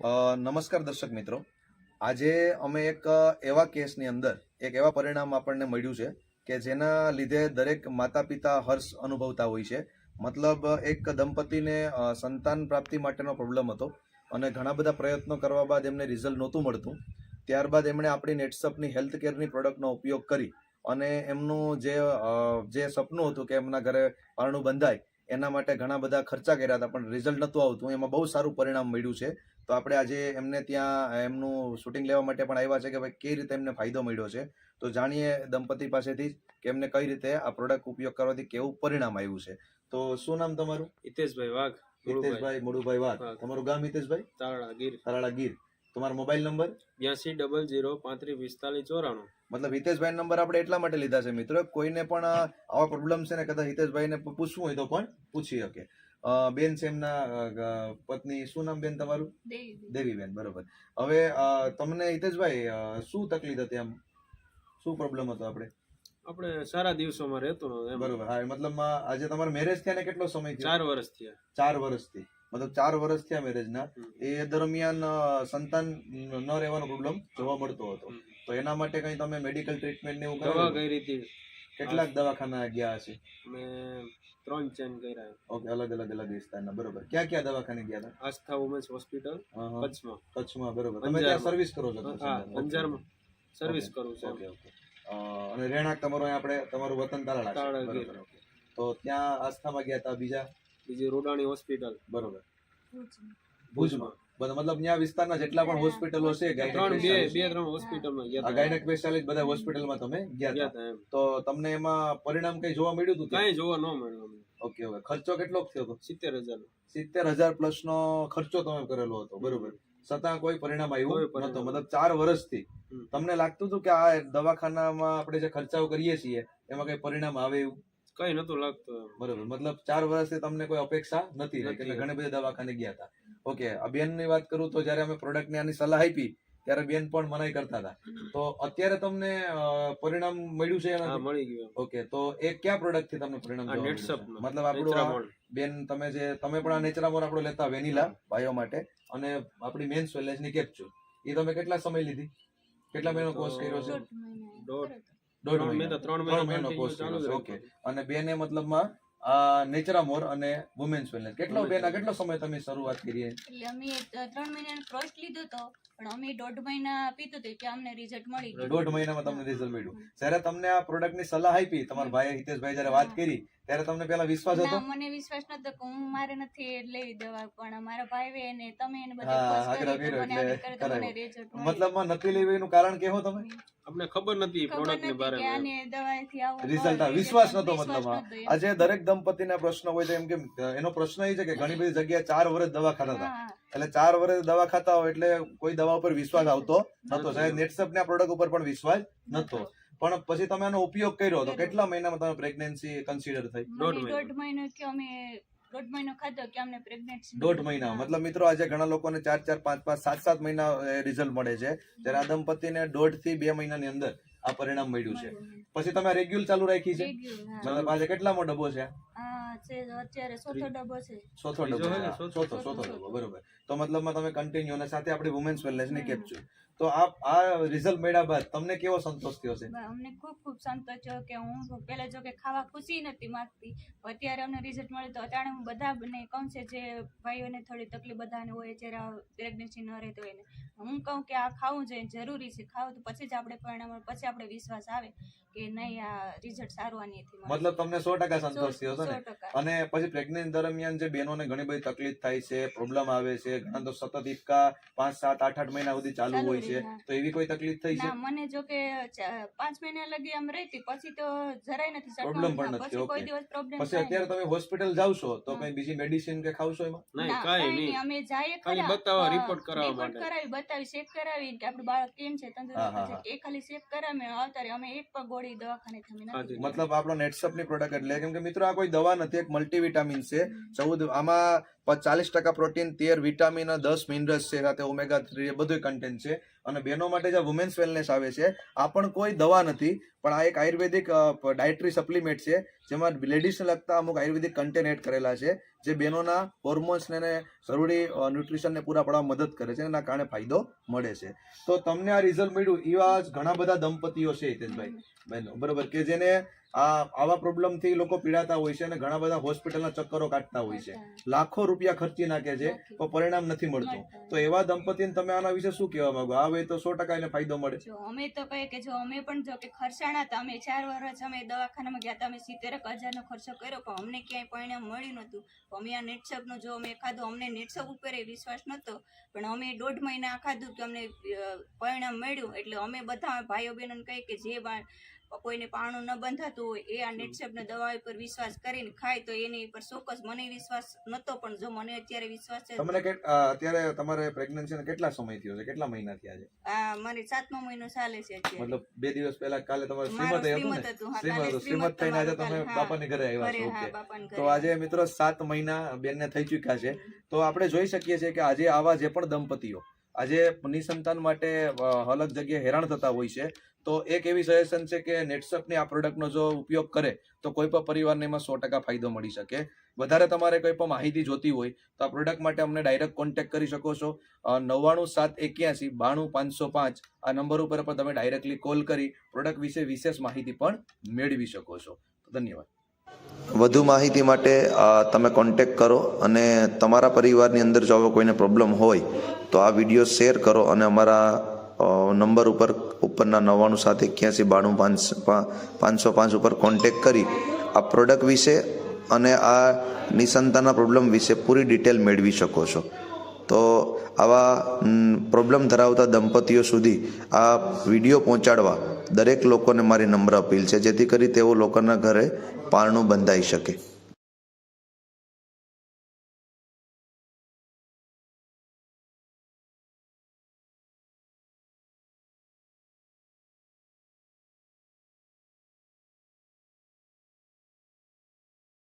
નમસ્કાર દર્શક મિત્રો, આજે અમે એક એવા કેસની અંદર એક એવા પરિણામ આપણને મળ્યું છે કે જેના લીધે દરેક માતા પિતા હર્ષ અનુભવતા હોય છે. મતલબ એક દંપતીને સંતાન પ્રાપ્તિ માટેનો પ્રોબ્લેમ હતો અને ઘણા બધા પ્રયત્નો કરવા બાદ એમને રિઝલ્ટ નહોતું મળતું. ત્યારબાદ એમણે આપણી નેટસપની હેલ્થ કેરની પ્રોડક્ટનો ઉપયોગ કરી અને એમનું જે સપનું હતું કે એમના ઘરે પારણું બંધાય એના માટે ઘણા બધા ખર્ચા કર્યા હતા, પણ રિઝલ્ટ નહોતું આવતું. એમાં બહુ સારું પરિણામ મળ્યું છે. તો આપણે આજે એમને ત્યાં એમનું શૂટિંગ લેવા માટે પણ આવ્યા છે કે ભાઈ કઈ રીતે એમને ફાયદો મળ્યો છે. તો જાણીએ દંપતી પાસેથી કે એમને કઈ રીતે આ પ્રોડક્ટ ઉપયોગ કરવાથી કેવું પરિણામ આવ્યું છે. તો શું નામ તમારું? હિતેશભાઈ વાઘ. હિતેશભાઈ મુળુભાઈ વાઘ. તમારું ગામ હિતેશભાઈ? તારાળા ગીર. તમારો મોબાઈલ નંબર? 8200354594. મતલબ હિતેશભાઈ નંબર આપણે એટલા માટે લીધા છે મિત્રો, કોઈને પણ આવા પ્રોબ્લેમ છે ને કદાચ હિતેશભાઈને પૂછવું હોય તો પણ પૂછી શકે. બેન છે એમના પત્ની, શું નામ બેન તમારું? દેવીબેન. બરોબર. હવે તમને હિતેશભાઈ શું તકલીફ હતી, આમ શું પ્રોબ્લેમ હતો? આપણે સારા દિવસોમાં રહેતો બરોબર. હા, મતલબ આજે તમારા મેરેજ થયા ને કેટલો સમય થયો? 4 વર્ષ થયા. 4 વર્ષથી, મતલબ 4 વર્ષ થયા મેરેજના. એ દરમિયાન સંતાન ન રહેવાનો પ્રોબ્લેમ જોવા મળતો હતો. તો એના માટે કઈ તમે મેડિકલ ટ્રીટમેન્ટ ને એવું દવા કરી હતી? કેટલાક દવાખાના ગયા હશે? મેં 3 ચેન્જ કર્યા. ઓકે, અલગ વિસ્તારના. બરોબર. ક્યાં દવાખાને ગયા હતા? આસ્થા વુમેન્સ હોસ્પિટલ કચ્છમાં. બરોબર. તમે ત્યાં સર્વિસ કરો છો? હા, અંજારમાં સર્વિસ કરું છું. ઓકે. અને રહેણાંક તમારો તમારું વતન તારાળા. તો ત્યાં આસ્થામાં ગયા હતા. બીજી રોડાણી હોસ્પિટલ. બરોબર. ભુજમાં. મતલબ ત્યાં વિસ્તારના જેટલા પણ હોસ્પિટલો છે, ત્રણ હોસ્પિટલમાં ગયા. ગાયનેક સ્પેશિયાલિસ્ટ બધા હોસ્પિટલમાં તમે ગયા હતા. તો તમને એમાં પરિણામ કઈ જોવા મળ્યું હતું? કઈ જોવા ન મળ્યું. ઓકે. ખર્ચો કેટલો થયો હતો? 70,000. 70,000 પ્લસ નો ખર્ચો તમે કરેલો હતો. બરોબર. છતાં કોઈ પરિણામ આવ્યું નતું. મતલબ 4 વર્ષથી તમને લાગતું હતું કે આ દવાખાનામાં આપણે જે ખર્ચાઓ કરીએ છીએ એમાં કઈ પરિણામ આવે એવું કઈ નતું લાગતું. બરોબર. મતલબ 4 વર્ષથી તમને કોઈ અપેક્ષા નથી રહી, એટલે ઘણી બધી દવાખાને ગયા હતા. ઓકે. આ બેન ની વાત કરું તો જયારે અમે પ્રોડક્ટ ની આની સલાહ આપી ત્યારે બેન પણ મનાઈ કરતા હતા. તો અત્યારે તમને પરિણામ મળ્યું છે? મળી ગયું. ઓકે. તો એ કયા પ્રોડક્ટ થી તમને પરિણામ મતલબ આપણું બેન તમે પણ આ નેચરામોર આપણો લેતા વેનીલા ભાઈઓ માટે અને આપણી મેન્સ વેલનેસ ની કેપ્સ્યુલ, એ તમે કેટલા સમય લીધી? કેટલા મહિનો કોર્સ કર્યો છે? 3 મહિનો કોર્સ કર્યો છે. ઓકે. અને બેને મતલબમાં નેચરામોર અને વુમેન્સ વેલનેસ કેટલો સમય તમે શરૂઆત કરી? એટલે અમે 3 મહિનાનો કોર્સ લીધો તો, પણ અમે 1.5 મહિના પીધું તો કે અમને રિઝલ્ટ મળી ગયું. 1.5 મહિનામાં તમને રિઝલ્ટ મળ્યું. જ્યારે તમને આ પ્રોડક્ટ ની સલાહ આપી તમારા ભાઈ હિતેશભાઈ જ્યારે વાત કરી ત્યારે તમને પેલા વિશ્વાસ હતો? મને વિશ્વાસ નતો કે હું મારે નથી લેવી દવા, પણ મારા ભાઈ એને તમે એને બધા કોર્સ કરી મતલબ નથી લેવી એનું કારણ કેવો? તમે અમને ખબર નથી પ્રોડક્ટ ની બારેમાં, રિઝલ્ટ વિશ્વાસ નતો. મતલબ આજે દરેક દંપતીના પ્રશ્ન હોય છે, એમ કે એનો પ્રશ્ન એ છે કે ઘણી બધી જગ્યાએ 4 વર્ષ દવા ખાતા હતા. એટલે 4 વર્ષ દવા ખાતા હોય એટલે કોઈ દવા ઉપર વિશ્વાસ આવતો નતો. સાહેબ નેટસપ ના પ્રોડક્ટ ઉપર પણ વિશ્વાસ નતો. પણ પછી તમે આનો ઉપયોગ કર્યો તો કેટલા મહિનામાં તમે પ્રેગ્નન્સી કન્સિડર થઈ? 1.5 મહિનો કે અમે 1.5 મહિનો ખાધો કે અમને પ્રેગ્નન્સી 1.5 મહિના. મતલબ મિત્રો આજે ઘણા લોકોને 4, 5, 7 મહિના રિઝલ્ટ મળે છે, ત્યારે આ દંપતીને 1.5 થી 2 મહિનાની અંદર આ પરિણામ મળ્યું છે. પછી તમે રેગ્યુલર ચાલુ રાખી છે? મતલબ આજે કેટલામો ડબ્બો છે? અત્યારે ચોથો ડબ્બો છે. ચોથો ડબ્બો. બરોબર. તો મતલબમાં તમે કન્ટિન્યુ અને સાથે આપણી વુમેન્સ વેલનેસ ની કેપ્સ્યુલ. તો આ રિઝલ્ટ મળ્યા બાદ તમને કેવો સંતોષ થયો છે? અમને ખૂબ સંતોષ થયો કે હું પહેલા જો કે ખાવા ખુશી નથી માંગતી, અત્યારે અમને રિઝલ્ટ મળે તો અત્યારે હું બધાને કહું છે જે ભાઈઓને થોડી તકલીફ બધાને હોય, જ્યારે પ્રેગ્નન્સી ન રહેતી હોય ને, હું કહું કે આ ખાવું જોઈએ, જરૂરી છે. ખાવું તો પછી જ આપણે પરિણામ, પછી આપણે વિશ્વાસ આવે કે નહીં આ રિઝલ્ટ સારું આનીથી. મતલબ તમને 100% સંતોષ થયો છે ને? અને પછી પ્રેગ્નન્સી દરમિયાન જે બહેનોને ઘણી બધી તકલીફ થાય છે, પ્રોબ્લેમ આવે છે, ઘણા તો સતત હિપકા 5, 7, 8 મહિના સુધી ચાલુ હોય છે, તો એવી કોઈ તકલીફ થઈ છે? મને જો કે 5 મહિના લગી આમ રહેતી, પછી તો જરાય નથી પ્રોબ્લેમ પણ નથી. કોઈ દિવસ પ્રોબ્લેમ. પછી અત્યારે તમે હોસ્પિટલ જાવ છો તો કઈ બીજી મેડિસિન કે ખાવ છો એમાં? નહીં, કઈ નહીં. અમે જઈએ ખાલી બતાવવા, રિપોર્ટ કરાવવા માટે બતાવી ચેક કરાવી કે આપણું બાળક કેમ છે, તંદુરસ્ત છે, એ ખાલી ચેક કરાવે આવતા. અમે એક પણ ગોળી દવાખાને. મતલબ આપણો નેટસપ ની પ્રોડક્ટ એટલે કેમ કે મિત્રો આ કોઈ દવા નથી. અંદરથી એક મલ્ટીવિટામિન છે 14, આમાં 40% પ્રોટીન, 13 વિટામિન, 10 મિનરલ્સ છે, સાથે ઓમેગા 3 એ બધું કન્ટેન્ટ છે. અને બહેનો માટે જે વુમેન્સ વેલનેસ આવે છે, આ પણ કોઈ દવા નથી, પણ આ એક આયુર્વેદિક ડાયટરી સપ્લિમેન્ટ છે, જેમાં લેડીઝને લગતા અમુક આયુર્વેદિક કન્ટેન્ટ એડ કરેલા છે, જે બહેનોના હોર્મોન્સને જરૂરી ન્યુટ્રિશનને પૂરા પાડવામાં મદદ કરે છે, એના કારણે ફાયદો મળે છે. તો તમને આ રિઝલ્ટ મળ્યું, એવા જ ઘણા બધા દંપતીઓ છે હિતેશભાઈ બહેનો, બરોબર, કે જેને આવા પ્રોબ્લેમથી લોકો પીડાતા હોય છે અને ઘણા બધા હોસ્પિટલના ચક્કરો કાઢતા હોય છે, લાખો રૂપિયા ખર્ચી નાખે છે, પણ પરિણામ નથી મળતું. તો એવા દંપતીને તમે આના વિશે શું કહેવા માંગો? આ હોય તો 100% એને ફાયદો મળે. જો અમે તો કહીએ કે જો અમે પણ જો કે ખર્ચાણા હતા, અમે 4 વર્ષ અમે દવાખાનામાં ગયા હતા, અમે 70,000 નો ખર્ચો કર્યો, પણ અમને ક્યાંય પરિણામ મળ્યું નહોતું. અમે આ નેટસપનું જો અમે ખાધું, અમને નેટસપ ઉપર વિશ્વાસ નહોતો, પણ અમે 1.5 મહિના ખાધું કે અમને પરિણામ મળ્યું. એટલે અમે બધા ભાઈઓ બહેનોને કહીએ કે જે કોઈને પાણું ન બંધાતું હોય એ આ નેટસપની દવા ઉપર વિશ્વાસ કરીને ખાય તો એની ઉપર ચોક્કસ. મને વિશ્વાસ નહોતો, પણ જો મને અત્યારે વિશ્વાસ છે. તમને અત્યારે તમારે પ્રેગ્નન્સીને કેટલા સમય થયો છે, કેટલા મહિના થયા છે? આ મારી 7મો મહિનો ચાલે છે અત્યારે. મતલબ 2 દિવસ પહેલા કાલે તમારે મારું શ્રીમત હતું ને? શ્રીમત થઈને આજે તમે બાપાની ઘરે આવ્યા છો. ઓકે, તો આજે મિત્રો 7 મહિના બેનને થઈ ચૂક્યા છે. તો આપણે જોઈ શકીએ છીએ કે આજે આવા જે પણ દંપતીઓ આજે નિસંતાન માટે અલગ જગ્યાએ હેરાન થતા હોય છે, તો એક એવી સજેશન છે કે નેટસપની આ પ્રોડક્ટનો જો ઉપયોગ કરે તો કોઈ પણ પરિવારને એમાં 100% ફાયદો મળી શકે. વધારે તમારે કોઈ પણ માહિતી જોતી હોય તો આ પ્રોડક્ટ માટે અમને ડાયરેક્ટ કોન્ટેક્ટ કરી શકો છો. 9971892505 આ નંબર ઉપર પણ તમે ડાયરેક્ટલી કોલ કરી પ્રોડક્ટ વિશે વિશેષ માહિતી પણ મેળવી શકો છો. ધન્યવાદ. વધુ માહિતી માટે તમે કોન્ટેક્ટ કરો, અને તમારા પરિવારની અંદર જો કોઈને પ્રોબ્લેમ હોય તો આ વિડીયો શેર કરો, અને અમારા નંબર ઉપરના 9971819505 ઉપર કોન્ટેક્ટ કરી આ પ્રોડક્ટ વિશે અને આ નિસંતાનના પ્રોબ્લેમ વિશે પૂરી ડિટેલ મેળવી શકો છો. તો આવા પ્રોબ્લેમ ધરાવતા દંપતીઓ સુધી આ વિડીયો પહોંચાડવા દરેક લોકોને મારી નમ્ર અપીલ છે, જેથી કરી તેઓ લોકોના ઘરે પારણું બંધાઈ શકે.